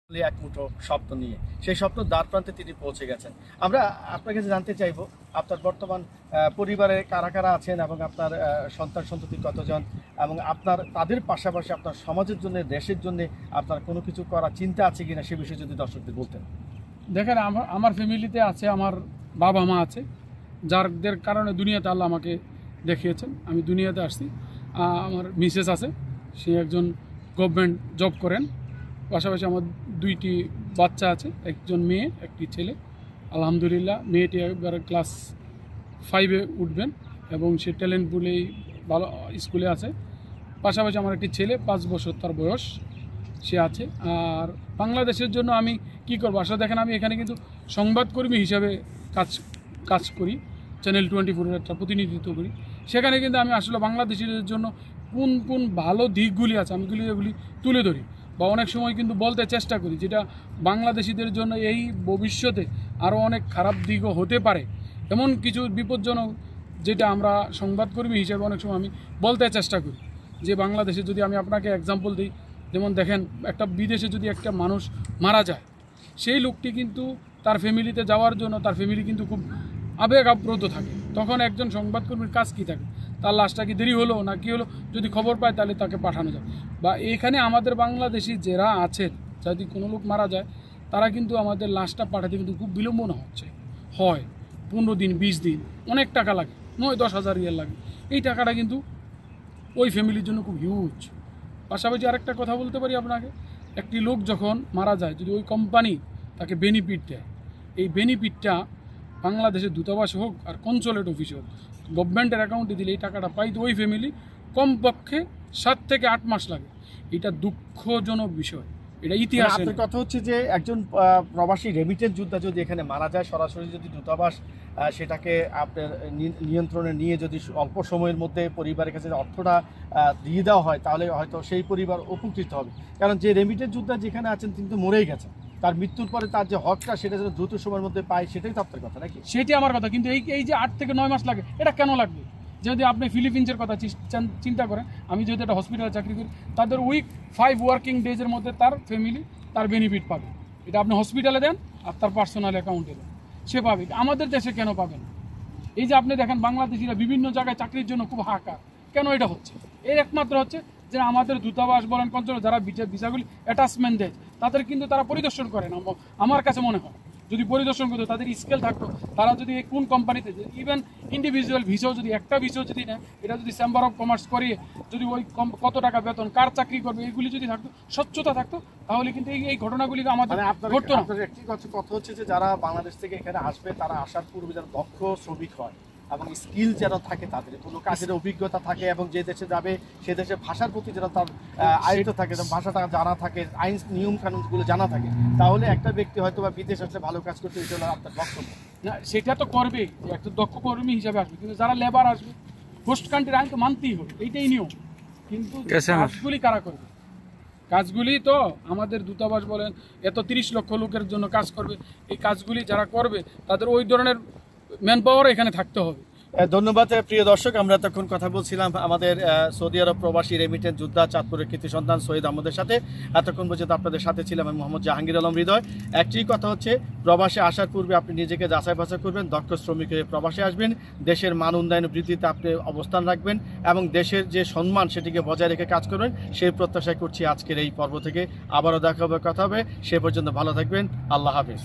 এক মুঠো স্বপ্ন নিয়ে সেই স্বপ্ন দ্বার প্রান্তে তিনি পৌঁছে গেছেন। আমরা আপনার কাছে জানতে চাইবো আপনার বর্তমান পরিবারে কারা কারা আছেন এবং আপনার সন্তান সন্ততি কতজন, এবং আপনার তাদের পাশাপাশি আপনার সমাজের জন্য, দেশের জন্য আপনার কোনো কিছু করার চিন্তা আছে কিনা সে বিষয়ে যদি দর্শকদের বলতেন। দেখেন, আমার ফ্যামিলিতে আছে, আমার বাবা মা আছে, যাদের কারণে দুনিয়াতে আল্লাহ আমাকে দেখিয়েছেন, আমি দুনিয়াতে আসছি। আমার মিসেস আছে, সে একজন গভর্নমেন্ট জব করেন। পাশাপাশি আমার 2টি বাচ্চা আছে, একজন মেয়ে একটি ছেলে। আলহামদুলিল্লাহ, মেয়েটি একবার ক্লাস 5-এ উঠবেন এবং সে ট্যালেন্ট পুলেই ভালো স্কুলে আছে। পাশাপাশি আমার একটি ছেলে, 5 বছর তার বয়স, সে আছে। আর বাংলাদেশের জন্য আমি কি করবো, আসলে দেখেন আমি এখানে কিন্তু সংবাদকর্মী হিসাবে কাজ করি, চ্যানেল 24-এর একটা প্রতিনিধিত্ব করি। সেখানে কিন্তু আমি আসলে বাংলাদেশিদের জন্য কোন ভালো দিকগুলি আছে আমি এগুলি তুলে ধরি, বা অনেক সময় কিন্তু বলতে চেষ্টা করি, যেটা বাংলাদেশিদের জন্য এই ভবিষ্যতে আরও অনেক খারাপ দিকও হতে পারে, এমন কিছু বিপজ্জনক, যেটা আমরা সংবাদকর্মী হিসেবে অনেক সময় আমি বলতে চেষ্টা করি। যে বাংলাদেশে যদি আমি আপনাকে এক্সাম্পল দিই, যেমন দেখেন একটা বিদেশে যদি একটা মানুষ মারা যায়, সেই লোকটি কিন্তু তার ফ্যামিলিতে যাওয়ার জন্য তার ফ্যামিলি কিন্তু খুব আবেগ আপ্লুত থাকে। তখন একজন সংবাদকর্মীর কাজ কী থাকে, তার লাশটা কি দেরি হলো না কি হলো, যদি খবর পায় তাহলে তাকে পাঠানো যায়। বা এখানে আমাদের বাংলাদেশি যারা আছেন, যদি কোনো লোক মারা যায়, তারা কিন্তু আমাদের লাশটা পাঠাতে কিন্তু খুব বিলম্বনা হয় 15 দিন 20 দিন, অনেক টাকা লাগে, 9-10 হাজার রিয়াল লাগে। এই টাকাটা কিন্তু ওই ফ্যামিলির জন্য খুব হিউজ। পাশাপাশি আরেকটা কথা বলতে পারি আপনাকে, একটি লোক যখন মারা যায়, যদি ওই কোম্পানি তাকে বেনিফিট দেয়, এই বেনিফিটটা বাংলাদেশের দূতাবাস হোক আর কনসুলেট অফিস হোক, গভর্নমেন্টের অ্যাকাউন্টে দিলে এই টাকাটা পাইতে ওই ফ্যামিলি কমপক্ষে 7 থেকে 8 মাস লাগে। এটা দুঃখজনক বিষয়, এটা ইতিহাসে। আপনার কথা হচ্ছে যে একজন প্রবাসী রেমিটেন্স যোদ্ধা যদি এখানে মারা যায়, সরাসরি যদি দূতাবাস সেটাকে আপনার নিয়ন্ত্রণে নিয়ে যদি অল্প সময়ের মধ্যে পরিবারের কাছে অর্থটা দিয়ে দেওয়া হয়, তাহলে হয়তো সেই পরিবার উপকৃত হবে। কারণ যে রেমিটেন্স যোদ্ধা যেখানে আছেন তিনি তো মরেই গেছেন, তার মৃত্যুর পরে তার যে হকটা সেটা যেন দ্রুত সময়ের মধ্যে পায়, সেটাই তো আপনার কথা নাকি? সেটাই আমার কথা। কিন্তু এই যে 8 থেকে 9 মাস লাগে, এটা কেন লাগবে? যদি আপনি ফিলিপিন্সের কথা চিন্তা করেন, আমি যেহেতু একটা হসপিটালে চাকরি করি, তাদের 5 ওয়ার্কিং ডেজের মধ্যে তার ফ্যামিলি তার বেনিফিট পাবে। এটা আপনি হসপিটালে দেন আর তার পার্সোনাল অ্যাকাউন্টে দেন, সে পাবে। আমাদের দেশে কেন পাবেন? এই যে আপনি দেখেন বাংলাদেশিরা বিভিন্ন জায়গায় চাকরির জন্য খুব হাহাকার, কেন এটা হচ্ছে? এর একমাত্র হচ্ছে যে আমাদের দূতাবাস বলেন, কনসুলেট, যারা ভিসাগুলি অ্যাটাচমেন্ট দেয়, তাদের কিন্তু তারা পরিদর্শন করেন। আমার কাছে মনে হয় যদি পরিদর্শন করতো, তাদের স্কেল থাকতো, তারা যদি কোন কোম্পানিতে, ইভেন ইন্ডিভিজুয়াল ভিসাও যদি একটা ভিসাও যদি নেয়, এটা যদি চেম্বার অফ কমার্স করিয়ে যদি ওই কত টাকা বেতন, কার চাকরি করবে, এইগুলি যদি থাকতো, স্বচ্ছতা থাকতো, তাহলে কিন্তু এই ঘটনাগুলি আমাদের ঘটতো না। একটি কথা হচ্ছে যে যারা বাংলাদেশ থেকে এখানে আসবে, তারা আসার পূর্বে যারা দক্ষ শ্রমিক হয় এবং স্কিল যেন থাকে, তাদের কোনো কাজের অভিজ্ঞতা থাকে, এবং যে দেশে যাবে সে দেশের ভাষার প্রতি যেন তার আয়ত্ত থাকে, ভাষাটা জানা থাকে, আইন নিয়ম কানুনগুলো জানা থাকে, তাহলে একটা ব্যক্তি হয়তো বা বিদেশ আসলে ভালো কাজ করতে, এটা আপনার বক্তব্য না? সেটা তো করবেই, একটা দক্ষ কর্মী হিসাবে আসবে, কিন্তু যারা লেবার আসবে, হোস্ট কান্ট্রির আইন তো মানতেই হবে, এইটাই নিয়ম। কিন্তু কাজগুলি কারা করবে? কাজগুলি তো আমাদের দূতাবাস বলেন, এত 30 লক্ষ লোকের জন্য কাজ করবে, এই কাজগুলি যারা করবে তাদের ওই ধরনের ম্যান পাওয়ার এখানে থাকতে হবে। ধন্যবাদ প্রিয় দর্শক, আমরা এতক্ষণ কথা বলছিলাম আমাদের সৌদি আরব প্রবাসী রেমিটেন্স যোদ্ধা, চাঁদপুরের কৃতি সন্তান সৈয়দ আহমদের সাথে। এতক্ষণ পর্যন্ত আপনাদের সাথে ছিলাম আমি মোহাম্মদ জাহাঙ্গীর আলম হৃদয়। একটি কথা হচ্ছে, প্রবাসে আসার পূর্বে আপনি নিজেকে যাচাই বাছাই করবেন, দক্ষ শ্রমিক হয়ে প্রবাসে আসবেন, দেশের মান উন্নয়ন বৃদ্ধিতে আপনি অবস্থান রাখবেন এবং দেশের যে সম্মান সেটিকে বজায় রেখে কাজ করবেন, সেই প্রত্যাশা করছি আজকের এই পর্ব থেকে। আবারও দেখা হবে, কথা হবে, সে পর্যন্ত ভালো থাকবেন। আল্লাহ হাফিজ।